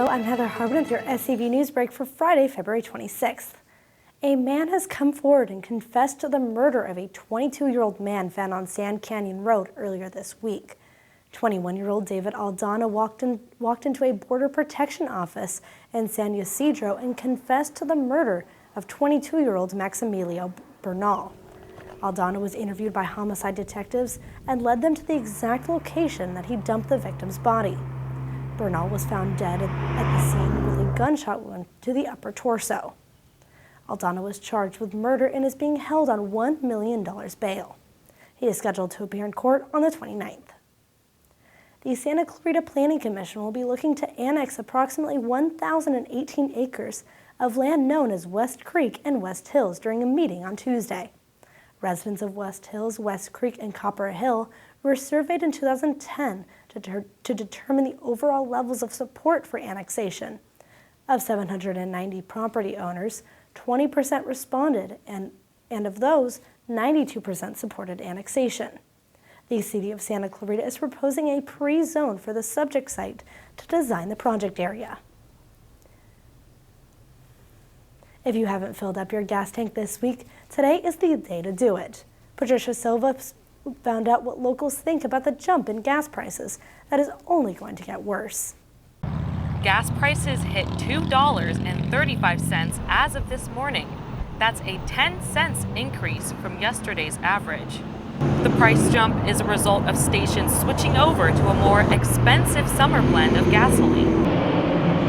I'm Heather Harbin with your SCV NewsBreak for Friday, February 26th. A man has come forward and confessed to the murder of a 22-year-old man found on Sand Canyon Road earlier this week. 21-year-old David Aldana walked into a border protection office in San Ysidro and confessed to the murder of 22-year-old Maximilio Bernal. Aldana was interviewed by homicide detectives and led them to the exact location that he dumped the victim's body. Bernal was found dead at the scene with a gunshot wound to the upper torso. Aldana was charged with murder and is being held on $1 million bail. He is scheduled to appear in court on the 29th. The Santa Clarita Planning Commission will be looking to annex approximately 1,018 acres of land known as West Creek and West Hills during a meeting on Tuesday. Residents of West Hills, West Creek, and Copper Hill were surveyed in 2010 to determine the overall levels of support for annexation. Of 790 property owners, 20% responded, and of those, 92% supported annexation. The City of Santa Clarita is proposing a pre-zone for the subject site to design the project area. If you haven't filled up your gas tank this week, today is the day to do it. Patricia Silva found out what locals think about the jump in gas prices that is only going to get worse. Gas prices hit $2.35 as of this morning. That's a 10 cents increase from yesterday's average. The price jump is a result of stations switching over to a more expensive summer blend of gasoline.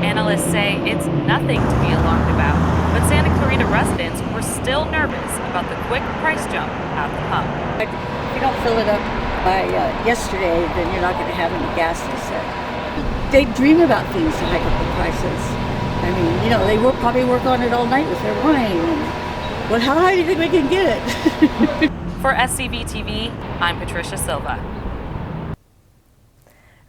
Analysts say it's nothing to be alarmed about, but Santa Clarita residents were still nervous about the quick price jump at the pump. If you don't fill it up by yesterday, then you're not going to have any gas, they said. They dream about things to hike up the prices. I mean, you know, they will probably work on it all night with their wine. Well, how high do you think we can get it? For SCV TV, I'm Patricia Silva.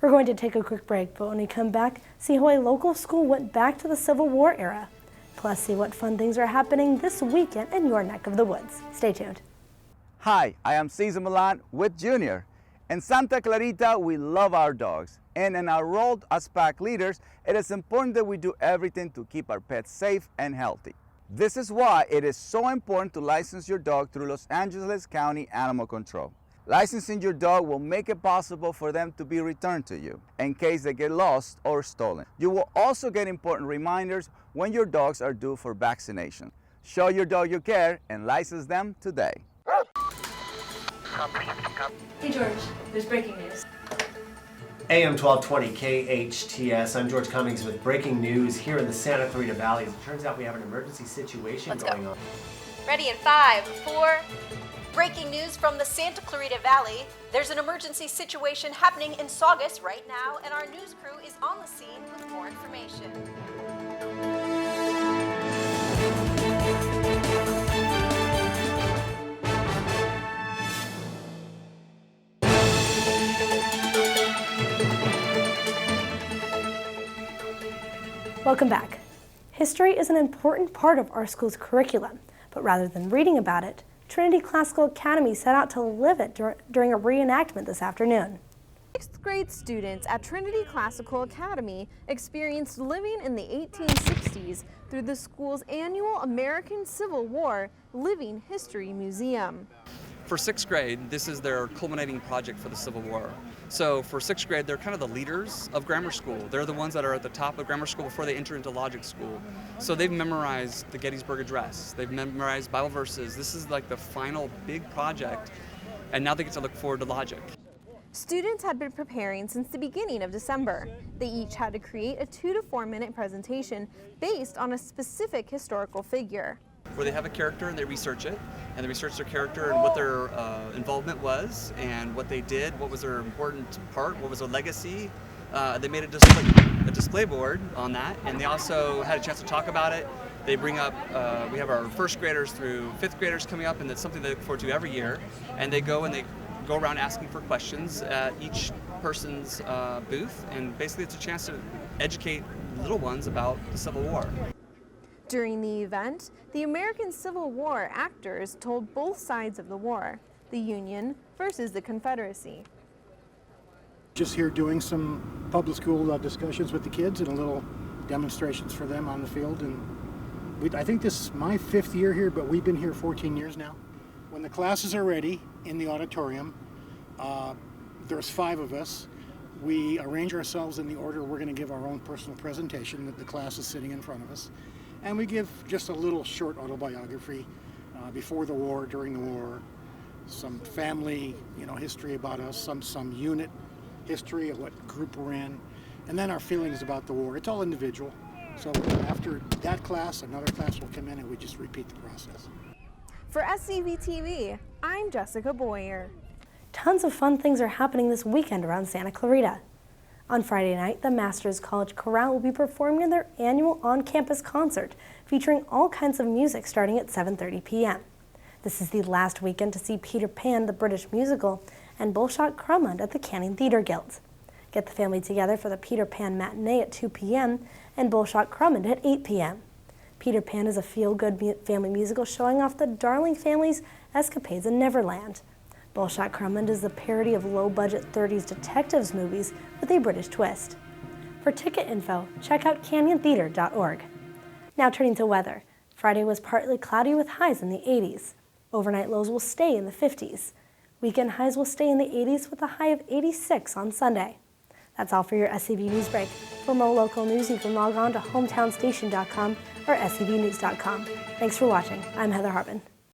We're going to take a quick break, but when we come back, see how a local school went back to the Civil War era. Plus, see what fun things are happening this weekend in your neck of the woods. Stay tuned. Hi, I am Cesar Milan with Junior. In Santa Clarita, we love our dogs. And in our role as pack leaders, it is important that we do everything to keep our pets safe and healthy. This is why it is so important to license your dog through Los Angeles County Animal Control. Licensing your dog will make it possible for them to be returned to you in case they get lost or stolen. You will also get important reminders when your dogs are due for vaccination. Show your dog you care and license them today. Hey George, there's breaking news. AM 1220 KHTS. I'm George Cummings with breaking news here in the Santa Clarita Valley. It turns out we have an emergency situation going on. Ready in 5, 4. Breaking news from the Santa Clarita Valley. There's an emergency situation happening in Saugus right now, and our news crew is on the scene with more information. Welcome back. History is an important part of our school's curriculum, but rather than reading about it, Trinity Classical Academy set out to live it during a reenactment this afternoon. 6th grade students at Trinity Classical Academy experienced living in the 1860s through the school's annual American Civil War Living History Museum. For 6th grade, this is their culminating project for the Civil War. So for 6th grade, they're kind of the leaders of grammar school. They're the ones that are at the top of grammar school before they enter into logic school. So they've memorized the Gettysburg Address. They've memorized Bible verses. This is like the final big project, and now they get to look forward to logic. Students had been preparing since the beginning of December. They each had to create a 2 to 4 minute presentation based on a specific historical figure. Where they have a character and they research it, and they research their character and what their involvement was and what they did, what was their important part, what was their legacy. They made a display board on that, and they also had a chance to talk about it. They bring up, we have our 1st graders through 5th graders coming up, and that's something they look forward to every year. And they go around asking for questions at each person's booth, and basically it's a chance to educate little ones about the Civil War. During the event, the American Civil War actors told both sides of the war, the Union versus the Confederacy. Just here doing some public school discussions with the kids and a little demonstrations for them on the field. And I think this is my 5th year here, but we've been here 14 years now. When the classes are ready in the auditorium, there's 5 of us. We arrange ourselves in the order we're going to give our own personal presentation that the class is sitting in front of us. And we give just a little short autobiography before the war, during the war, some family, history about us, some unit history of what group we're in, and then our feelings about the war. It's all individual. So after that class, another class will come in and we just repeat the process. For SCV TV, I'm Jessica Boyer. Tons of fun things are happening this weekend around Santa Clarita. On Friday night, the Masters College Chorale will be performing their annual on-campus concert featuring all kinds of music starting at 7:30 p.m. This is the last weekend to see Peter Pan, the British musical, and Bolshoi Crummond at the Canning Theatre Guild. Get the family together for the Peter Pan matinee at 2 p.m. and Bolshoi Crummond at 8 p.m. Peter Pan is a feel-good family musical showing off the Darling family's escapades in Neverland. Bolshoi Crummond is a parody of low-budget 30s detectives movies with a British twist. For ticket info, check out canyontheater.org. Now turning to weather. Friday was partly cloudy with highs in the 80s. Overnight lows will stay in the 50s. Weekend highs will stay in the 80s with a high of 86 on Sunday. That's all for your SCV Newsbreak. For more local news, you can log on to hometownstation.com or scvnews.com. Thanks for watching. I'm Heather Harbin.